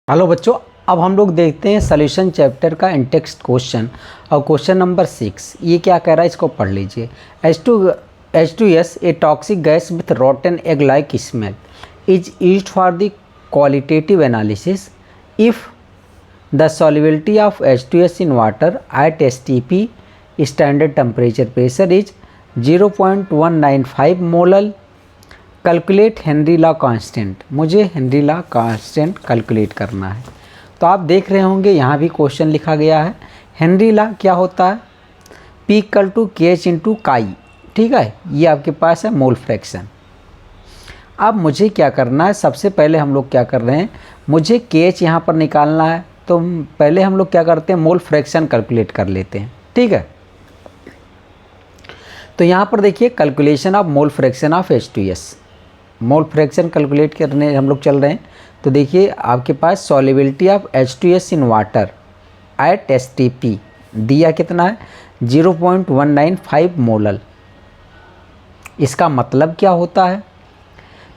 Hello बच्चों, अब हम लोग देखते हैं सॉल्यूशन चैप्टर का इंटेक्स्ट क्वेश्चन और क्वेश्चन नंबर 6। ये क्या कह रहा है, इसको पढ़ लीजिए। H2S a toxic gas with rotten egg like smell is used for the qualitative analysis if the solubility of H2S in water at STP standard temperature pressure is 0.195 molal. Calculate Henry law constant. मुझे Henry law constant calculate करना है। तो आप देख रहे होंगे यहाँ भी क्वेश्चन लिखा गया है। हेनरी लॉ क्या होता है? P equal to KH into chi. ठीक है, ये आपके पास है मोल फ्रैक्शन। अब मुझे क्या करना है, सबसे पहले हम लोग क्या कर रहे हैं, मुझे KH यहाँ पर निकालना है। तो पहले हम लोग क्या करते हैं, मोल फ्रैक्शन कैलकुलेट कर लेते हैं। ठीक है, तो यहाँ पर देखिए calculation of mole fraction of H2S। Mole fraction calculate करने हम लोग चल रहे हैं। तो देखिए आपके पास solubility of H2S in water at STP दिया कितना है, 0.195 मोलल। इसका मतलब क्या होता है,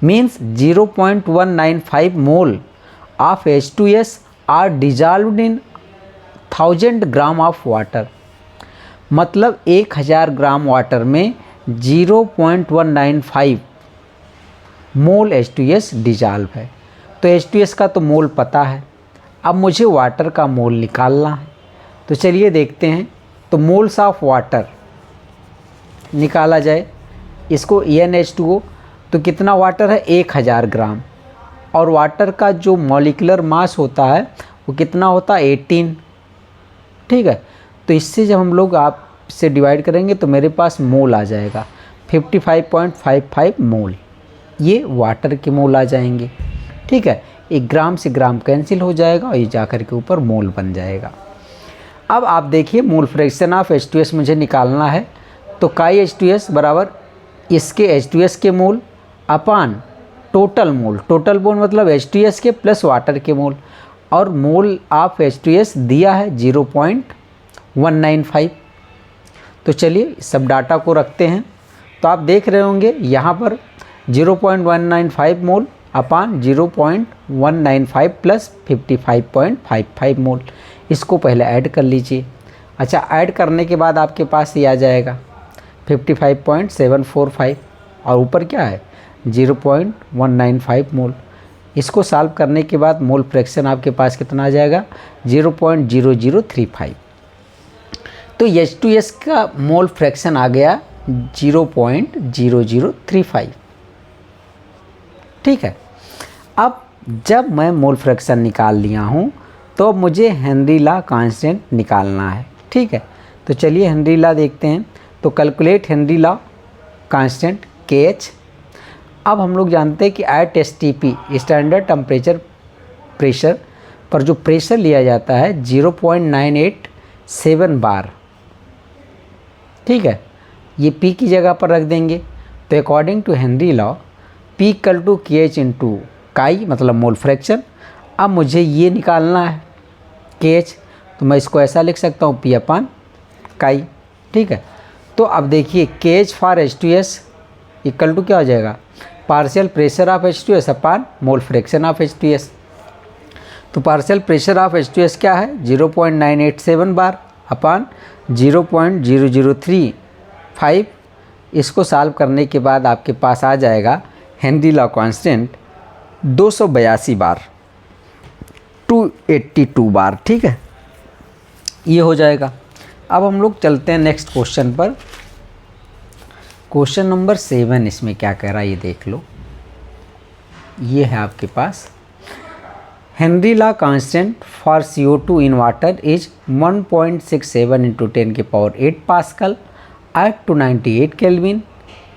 means 0.195 mole of H2S are dissolved in 1000 gram of water. मतलब 1000 ग्राम वाटर में 0.195 मोल H2S डिजॉल्व है। तो H2S का तो मोल पता है, अब मुझे वाटर का मोल निकालना है। तो चलिए देखते हैं। तो मोल्स ऑफ वाटर निकाला जाए, इसको NH2O। तो कितना वाटर है, 1000 ग्राम। और वाटर का जो मॉलिक्यूलर मास होता है वो कितना होता है, 18। ठीक है, तो इससे जब हम लोग आप से डिवाइड करेंगे तो मेरे पास मोल आ जाएगा 55.55 मोल। ये वाटर के मोल आ जाएंगे। ठीक है, एक ग्राम से ग्राम कैंसिल हो जाएगा और ये जाकर के ऊपर मोल बन जाएगा। अब आप देखिए मोल फ्रैक्शन ऑफ H2S मुझे निकालना है। तो काई H2S बराबर इसके H2S के मोल अपान टोटल मोल। टोटल मोल मतलब H2S के प्लस वाटर के मोल। और मोल ऑफ H2S दिया है 0.195। तो चलिए सब डाटा को रखते हैं। तो आप देख रहे होंगे यहाँ पर 0.195 मोल अपान 0.195 प्लस 55.55 मोल। इसको पहले ऐड कर लीजिए। अच्छा, ऐड करने के बाद आपके पास ये आ जाएगा 55.745 और ऊपर क्या है 0.195 मोल। इसको सॉल्व करने के बाद मोल फ्रैक्शन आपके पास कितना आ जाएगा, 0.0035। तो H2S का मोल फ्रैक्शन आ गया 0.0035। ठीक है, अब जब मैं मोल फ्रैक्शन निकाल लिया हूँ तो मुझे हेनरी लॉ कांस्टेंट निकालना है। ठीक है, तो चलिए हेनरी लॉ देखते हैं। तो calculate Henry law constant KH। अब हम लोग जानते हैं कि at STP standard temperature pressure पर जो प्रेशर लिया जाता है 0.987 बार। ठीक है, ये P की जगह पर रख देंगे। तो according to Henry law P equal to KH into chi मतलब मोल फ्रैक्शन। अब मुझे ये निकालना है KH, तो मैं इसको ऐसा लिख सकता हूँ P अपान काई। ठीक है, तो अब देखिए KH for H2S equal to क्या हो जाएगा, partial pressure of H2S upon mole fraction of H2S। तो पार्शियल प्रेशर ऑफ H2S क्या है, 0.987 बार अपान 0.0035। इसको सॉल्व करने के बाद आपके पास आ जाएगा हेनरी लॉ कांस्टेंट 282 बार, 282 बार। ठीक है, ये हो जाएगा। अब हम लोग चलते हैं नेक्स्ट क्वेश्चन पर। क्वेश्चन नंबर 7 इसमें क्या कह रहा है ये देख लो। ये है आपके पास, Henry law constant for CO2 in water is 1.67 into 10⁸ pascal at 298 kelvin.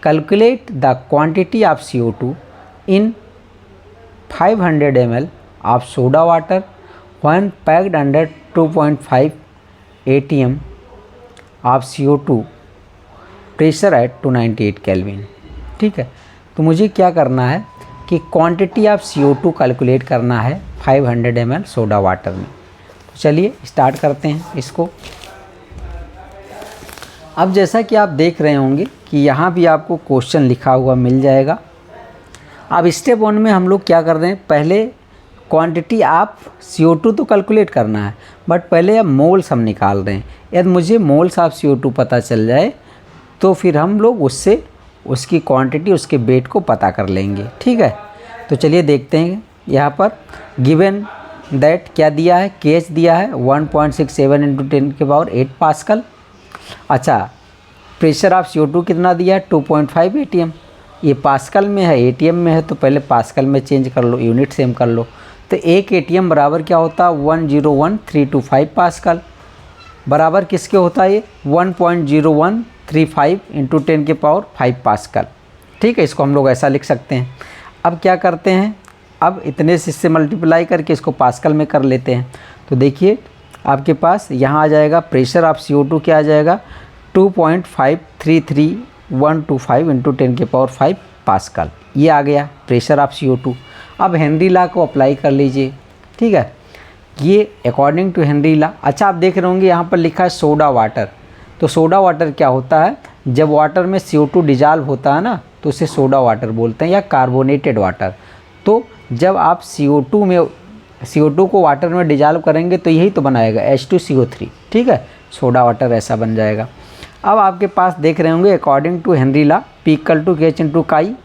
Calculate the quantity of CO2 in 500 ml of soda water when packed under 2.5 atm of CO2 pressure at 298 kelvin. ठीक है, तो मुझे क्या करना है कि quantity of CO2 calculate करना है 500 ml सोडा वाटर में। तो चलिए स्टार्ट करते हैं इसको। अब जैसा कि आप देख रहे होंगे कि यहाँ भी आपको क्वेश्चन लिखा हुआ मिल जाएगा। अब स्टेप 1 में हम लोग क्या कर रहे हैं, पहले क्वांटिटी आप CO2 तो कैलकुलेट करना है, बट पहले अब मोल्स हम निकाल रहे हैं। यदि मुझे मोल्स ऑफ CO2 पता चल जाए तो फिर हम लोग उससे उसकी क्वांटिटी, उसके वेट को पता कर लेंगे। ठीक है, तो चलिए देखते हैं। यहाँ पर गिवन दैट क्या दिया है, केस दिया है 1.67 × 10⁸ पास्कल। अच्छा, प्रेशर ऑफ CO2 कितना दिया है, 2.5 ATM। ये पास्कल में है, ATM में है, तो पहले पास्कल में चेंज कर लो, यूनिट सेम कर लो। तो 1 ATM बराबर क्या होता है, 101,325 पास्कल। बराबर किसके होता है ये, 1.0135 × 10⁵ पास्कल। ठीक है, इसको हम लोग ऐसा लिख सकते हैं। अब क्या करते हैं, अब इतने से मल्टीप्लाई करके इसको पास्कल में कर लेते हैं। तो देखिए आपके पास यहाँ आ जाएगा प्रेशर ऑफ CO2 क्या आ जाएगा, 2.533125 × 10⁵ पास्कल। ये आ गया प्रेशर ऑफ CO2। अब हेनरी लॉ को अप्लाई कर लीजिए। ठीक है, ये अकॉर्डिंग टू हेनरी लॉ। अच्छा, आप देख रहे होंगे यहाँ पर लिखा है सोडा वाटर। तो सोडा वाटर क्या होता है, जब वाटर में CO2 डिजॉल्व होता है ना, तो उसे सोडा वाटर बोलते हैं या कार्बोनेटेड वाटर। तो जब आप CO2 को वाटर में डिजॉल्व करेंगे तो यही तो बनाएगा H2CO3। ठीक है, सोडा वाटर ऐसा बन जाएगा। अब आपके पास देख रहे होंगे according to Henry law P = H × काई।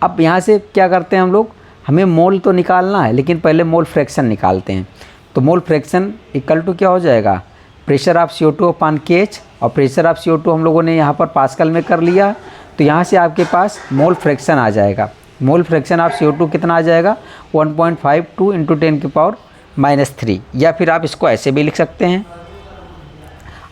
अब यहाँ से क्या करते हैं हम लोग, हमें मोल तो निकालना है, लेकिन पहले मोल फ्रैक्शन निकालते हैं। तो मोल फ्रैक्शन इक्वल टू क्या हो जाएगा, प्रेशर ऑफ CO2 / KH। और प्रेशर ऑफ CO2 हम लोगों ने यहाँ पर पास्कल में कर लिया, तो यहाँ से आपके पास मोल फ्रैक्शन आ जाएगा। मोल फ्रैक्शन ऑफ CO2 कितना आ जाएगा, 1.52 × 10⁻³ या फिर आप इसको ऐसे भी लिख सकते हैं।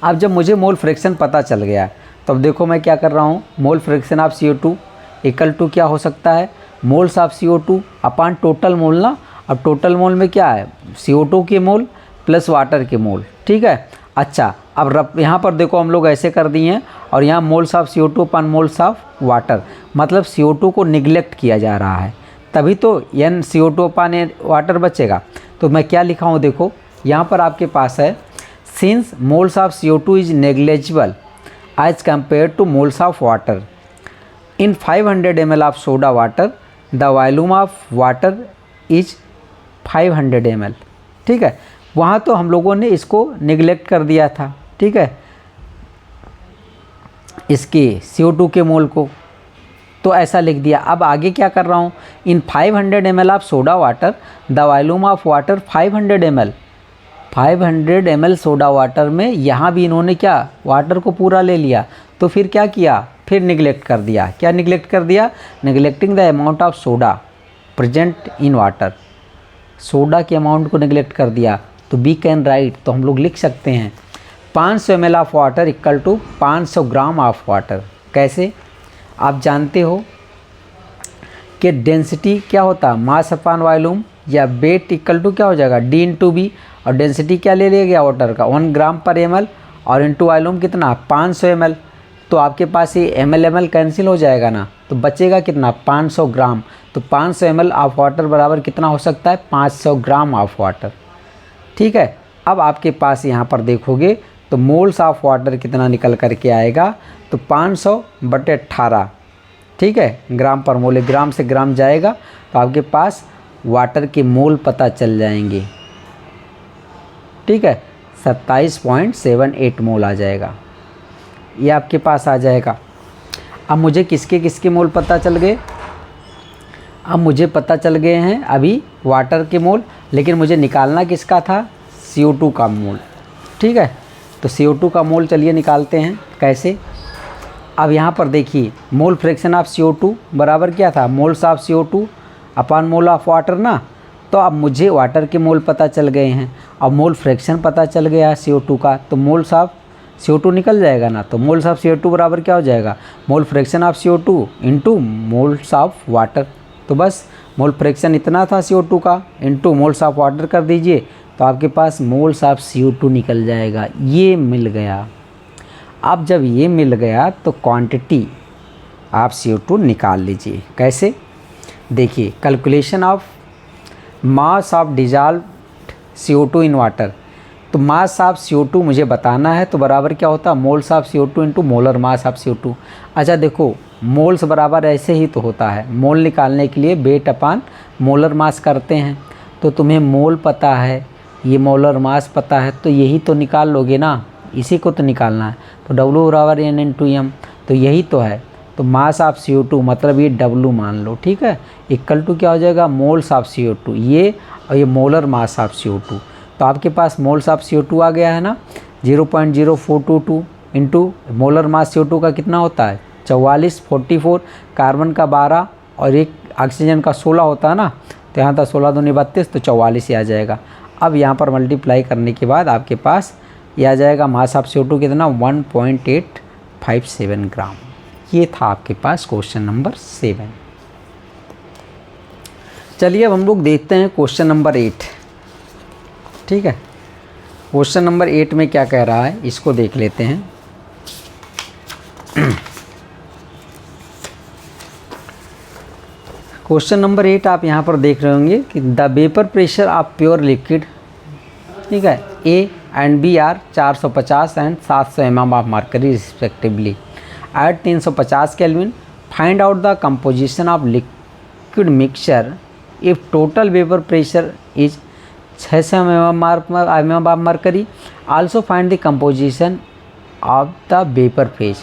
अब जब मुझे मोल फ्रैक्शन पता चल गया, तो अब देखो मैं क्या कर रहा हूँ, mole fraction of CO2 equal to क्या हो सकता है, moles of CO2 upon total mole ना। अब टोटल मोल में क्या है, CO2 के मोल प्लस वाटर के मोल। ठीक है, अच्छा अब यहाँ पर देखो हम लोग ऐसे कर दिए हैं, और यहाँ moles of CO2 upon moles of water, मतलब CO2 को निगलेक्ट किया जा रहा है, तभी तो NCO2 अपॉन वाटर बचेगा। तो मैं क्या लिखा हूँ देखो, यहाँ पर आपके पास है, since moles of CO2 is negligible as compare to moles of water in 500 ml of soda water, the volume of water is 500 ml। ठीक है, वहाँ तो हम लोगों ने इसको निगलेक्ट कर दिया था। ठीक है, इसके CO2 के मोल को, तो ऐसा लिख दिया। अब आगे क्या कर रहा हूँ, इन 500 ml of soda water the volume of water 500 ml। 500 ml soda water में यहाँ भी इन्होंने क्या, वाटर को पूरा ले लिया, तो फिर क्या किया, फिर निगलेक्ट कर दिया। क्या निगलेक्ट कर दिया, neglecting the amount of soda present in water. Soda के अमाउंट को निगलेक्ट कर दिया, तो वी कैन राइट, तो हम लोग लिख सकते हैं 500 ml of water equal to 500 gram of water. कैसे, आप जानते हो कि डेंसिटी क्या होता है, मास अपॉन वॉल्यूम, या वेट इक्वल टू क्या हो जाएगा, D × V। और डेंसिटी क्या ले लिया गया वाटर का, 1 ग्राम पर ml, और इंटू वॉल्यूम कितना, 500 ml। तो आपके पास ये ml कैंसिल हो जाएगा ना, तो बचेगा कितना, 500 ग्राम। तो 500 ml ऑफ वाटर बराबर कितना हो सकता है, 500 ग्राम ऑफ वाटर। ठीक है, अब आपके पास यहाँ पर देखोगे तो मोल्स ऑफ वाटर कितना निकल कर के आएगा, तो 500/18। ठीक है, ग्राम पर मोल, ग्राम से ग्राम जाएगा, तो आपके पास वाटर के मोल पता चल जाएंगे। ठीक है, 27.78 मोल आ जाएगा, ये आपके पास आ जाएगा। अब मुझे किसके किसके मोल पता चल गए, अब मुझे पता चल गए हैं अभी वाटर के मोल, लेकिन मुझे निकालना किसका था, CO2 का मोल। ठीक है, तो CO2 का मोल चलिए निकालते हैं। कैसे, अब यहाँ पर देखिए मोल फ्रैक्शन ऑफ CO2 बराबर क्या था, moles of CO2 upon mole of water ना। तो अब मुझे वाटर के मोल पता चल गए हैं, अब मोल फ्रैक्शन पता चल गया है CO2 का, तो मोल्स ऑफ CO2 निकल जाएगा ना। तो मोल्स ऑफ CO2 बराबर क्या हो जाएगा, मोल fraction of CO2 into moles of water. तो बस मोल फ्रैक्शन इतना था CO2 का, इंटू मोल्स ऑफ वाटर कर दीजिए, तो आपके पास मोल्स ऑफ CO2 निकल जाएगा। ये मिल गया। अब जब ये मिल गया तो क्वांटिटी आप CO2 निकाल लीजिए। कैसे, देखिए calculation of mass of dissolve CO2 in water. तो मास ऑफ CO2 मुझे बताना है, तो बराबर क्या होता है, moles of CO2 into molar mass of CO2। अच्छा देखो, मोल्स बराबर ऐसे ही तो होता है, मोल निकालने के लिए वेट अपॉन मोलर मास करते हैं। तो तुम्हें मोल पता है, ये मोलर मास पता है, तो यही तो निकाल लोगे ना, इसी को तो निकालना है। तो W बराबर N/m, तो यही तो है। तो मास ऑफ CO2 मतलब ये W मान लो, ठीक है, इक्वल टू क्या हो जाएगा, मोल्स ऑफ CO2, ये और ये मोलर मास ऑफ CO2। तो आपके पास मोल्स ऑफ CO2 आ गया है ना, 0.0422 इंटू मोलर मास CO2 का कितना होता है 44, 44, कार्बन का 12 और एक ऑक्सीजन का 16 होता है ना, तो यहाँ था 16 दूनी 32, तो 44 ही आ जाएगा। अब यहाँ पर मल्टीप्लाई करने के बाद आपके पास ये आ जाएगा मास ऑफ CO2 कितना 1.857 ग्राम। ये था आपके पास क्वेश्चन नंबर 7। चलिए अब हम लोग देखते हैं क्वेश्चन नंबर 8, ठीक है। क्वेश्चन नंबर 8 में क्या कह रहा है इसको देख लेते हैं। क्वेश्चन नंबर 8 आप यहाँ पर देख रहे होंगे कि the vapour pressure of pure liquid, ठीक है, A and B are 450 and 700 mm of mercury respectively at 350 kelvin. Find out the composition of liquid mixture if total vapour pressure is 600 mm of mercury. Also find the composition of the vapour phase,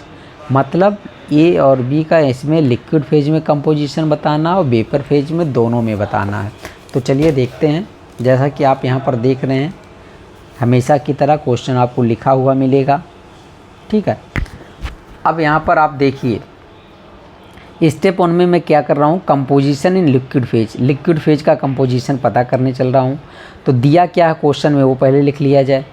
मतलब A और B का इसमें liquid phase में composition बताना और vapour phase में दोनों में बताना है। तो चलिए देखते हैं। जैसा कि आप यहाँ पर देख रहे हैं हमेशा की तरह क्वेश्चन आपको लिखा हुआ मिलेगा, ठीक है। अब यहाँ पर आप देखिए स्टेप 1 में मैं क्या कर रहा हूँ, composition in liquid phase, liquid phase का कंपोजिशन पता करने चल रहा हूँ। तो दिया क्या है क्वेश्चन में वो पहले लिख लिया जाए।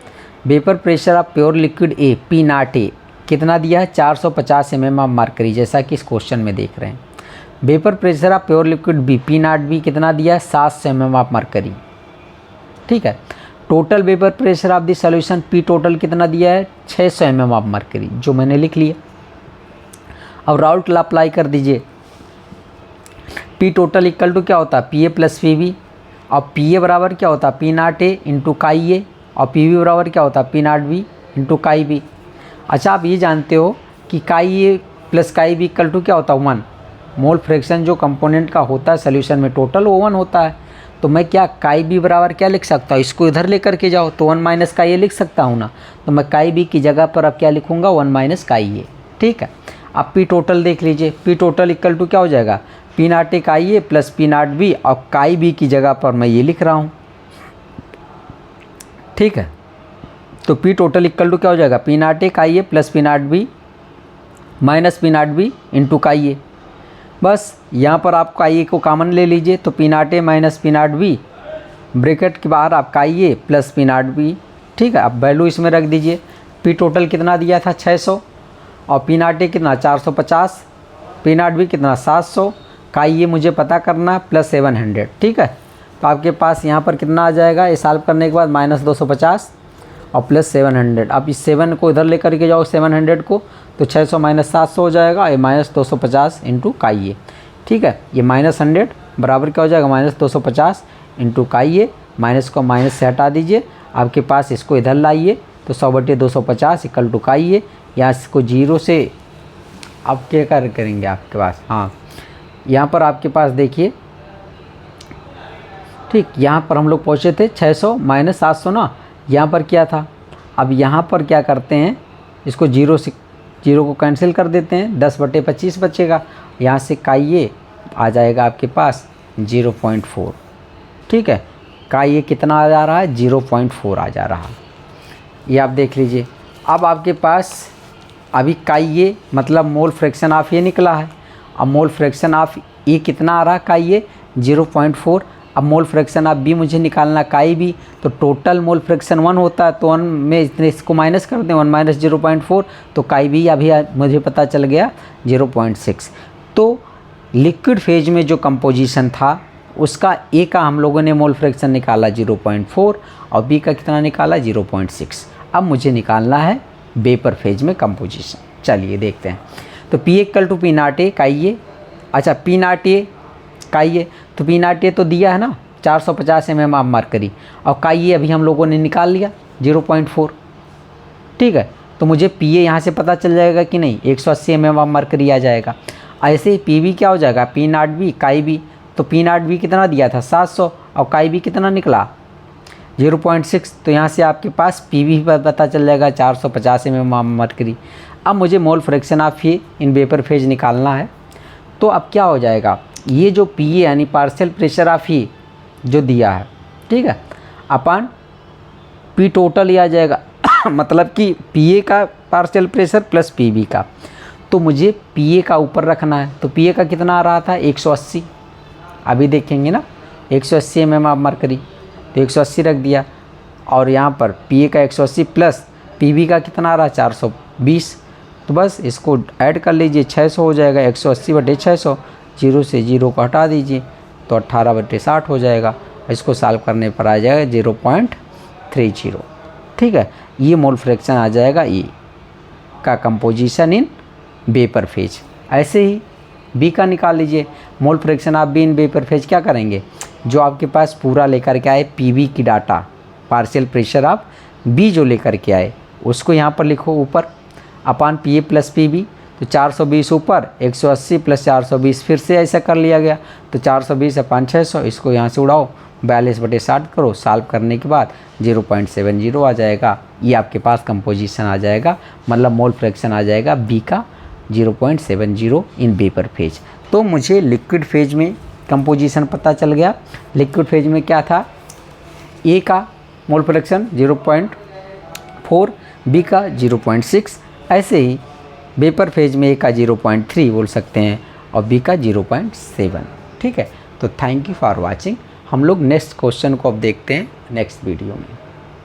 Vapour pressure of pure liquid A P0 कितना दिया है 450 mm ऑफ मर्करी, जैसा कि इस क्वेश्चन में देख रहे हैं। Vapour pressure of pure liquid B P0 कितना दिया है 700 mm ऑफ मर्करी, ठीक है। Total vapour pressure of the solution P total कितना दिया है 600 mm ऑफ मर्करी, जो मैंने लिख लिया। अब राउल्ट लॉ अप्लाई कर दीजिए। P टोटल इक्वल टू क्या होता है PA प्लस PB, और PA बराबर क्या होता है P0A इंटू काई A, और PB बराबर क्या होता है P0B इंटू काई B। अच्छा आप ये जानते हो कि chi A plus chi B equal to क्या होता है 1। मोल फ्रैक्शन जो कंपोनेंट का होता है सोल्यूशन में टोटल वो 1 होता है। तो मैं क्या काई B बराबर क्या लिख सकता हूँ, इसको इधर लेकर के जाओ तो 1 माइनस काई A लिख सकता हूँ ना। तो मैं काई B की जगह पर अब क्या लिखूँगा 1 माइनस काई A, ठीक है। अब P टोटल देख लीजिए, P टोटल इक्वल टू क्या हो जाएगा P0A काई A प्लस P0B, और काई B की जगह पर मैं ये लिख रहा हूँ, ठीक है। तो P टोटल इक्वल टू क्या हो जाएगा P0A काई A plus P0B minus P0B into काई A। बस यहाँ पर आप काई A को कॉमन ले लीजिए, तो P0A माइनस P0B ब्रैकेट के बाहर आप काई A प्लस P0B, ठीक है। अब वैल्यू इसमें रख दीजिए। P टोटल कितना दिया था 600, और P0A कितना 450, P0B कितना 700, काई A मुझे पता करना प्लस 700, ठीक है। तो आपके पास यहाँ पर कितना आ जाएगा, ये सॉल्व करने के बाद माइनस 250 और प्लस 700। अब इस 7 को इधर लेकर के जाओ 700 को, तो 600 माइनस 700 हो जाएगा, ये माइनस 250 इंटू काई A, ठीक है। ये माइनस 100 बराबर क्या हो जाएगा माइनस 250 इंटू काई A, माइनस को माइनस से हटा दीजिए। आपके पास इसको इधर लाइए तो 100/250 इक्वल टू काई A। यहाँ इसको 0 से आप क्या करेंगे आपके पास, हाँ यहाँ पर आपके पास देखिए, ठीक, यहाँ पर हम लोग पहुँचे थे 600 माइनस 700 ना, यहाँ पर क्या था। अब यहाँ पर क्या करते हैं, इसको 0 से 0 को कैंसिल कर देते हैं, 10/25 बचेगा। यहाँ से काई A आ जाएगा आपके पास 0.4, ठीक है। काई A कितना आ जा रहा है 0.4 आ जा रहा है, ये आप देख लीजिए। अब आपके पास अभी काई A मतलब मोल फ्रैक्शन ऑफ A निकला है। अब मोल फ्रैक्शन ऑफ A कितना आ रहा है काई A 0.4। अब मोल फ्रैक्शन ऑफ B मुझे निकालना काई B, तो टोटल मोल फ्रैक्शन 1 होता है, तो 1 में इतने इसको माइनस कर दें, 1 माइनस 0.4, तो काई B अभी मुझे पता चल गया 0.6। तो लिक्विड फेज में जो कंपोजिशन था उसका A का हम लोगों ने मोल फ्रैक्शन निकाला 0.4 और B का कितना निकाला 0.6। अब मुझे निकालना है वेपर फेज में कंपोजिशन। चलिए देखते हैं। तो P इक्वल टू P0A काई A, अच्छा P0A काई A, तो P0A तो दिया है ना 450 mm ऑफ मर्करी, और काई A अभी हम लोगों ने निकाल लिया 0.4, ठीक है। तो मुझे PA यहाँ से पता चल जाएगा कि नहीं 180 mm ऑफ मर्करी आ जाएगा। ऐसे ही PB क्या हो जाएगा P0B काई B, तो P0B कितना दिया था 700, और काई भी कितना निकला 0.6। तो यहाँ से आपके पास पी भी पता चल जाएगा 450 mm मरकरी। अब मुझे मोल फ्रैक्शन ऑफ ये इन वेपर फेज निकालना है। तो अब क्या हो जाएगा, ये जो पी ए यानी पार्शियल प्रेशर ऑफ ये जो दिया है, ठीक है, अपन पी टोटल ही आ जाएगा मतलब कि पी ए का partial pressure plus P B का। तो मुझे पी ए का ऊपर रखना है। तो पी ए का कितना आ रहा था 180, अभी देखेंगे ना 180 mm ऑफ मरकरी, तो 180 रख दिया। और यहाँ पर पी ए का 180 प्लस पी बी का कितना आ रहा है 420। तो बस इसको ऐड कर लीजिए, 600 हो जाएगा। 180/600, 0 से 0 को हटा दीजिए तो 18/60 हो जाएगा। इसको सॉल्व करने पर आ जाएगा 0.30। ठीक है, ये मोल फ्रैक्शन आ जाएगा ए का कंपोजिशन इन वेपर फेज। ऐसे ही बी का निकाल लीजिए, मोल फ्रैक्शन आप बी इन वेपर फेज। क्या करेंगे, जो आपके पास पूरा लेकर के आए पीवी की डाटा, पार्शियल प्रेशर आप बी जो लेकर के आए उसको यहाँ पर लिखो ऊपर upon P A plus P B. तो 420 ऊपर, 180 प्लस 420 फिर से ऐसा कर लिया गया। तो 420/600 इसको यहाँ से उड़ाओ, 42/60 करो। सॉल्व करने के बाद 0.70 आ जाएगा। ये आपके पास कंपोजिशन आ जाएगा, मतलब मोल फ्रैक्शन आ जाएगा बी का 0.70 इन वेपर फेज। तो मुझे लिक्विड फेज में कंपोजिशन पता चल गया। लिक्विड फेज में क्या था, ए का मोल फ्रैक्शन 0.4, बी का 0.6। ऐसे ही वेपर फेज में ए का 0.3 बोल सकते हैं और बी का 0.7। ठीक है, तो थैंक यू फॉर वाचिंग। हम लोग नेक्स्ट क्वेश्चन को अब देखते हैं नेक्स्ट वीडियो में।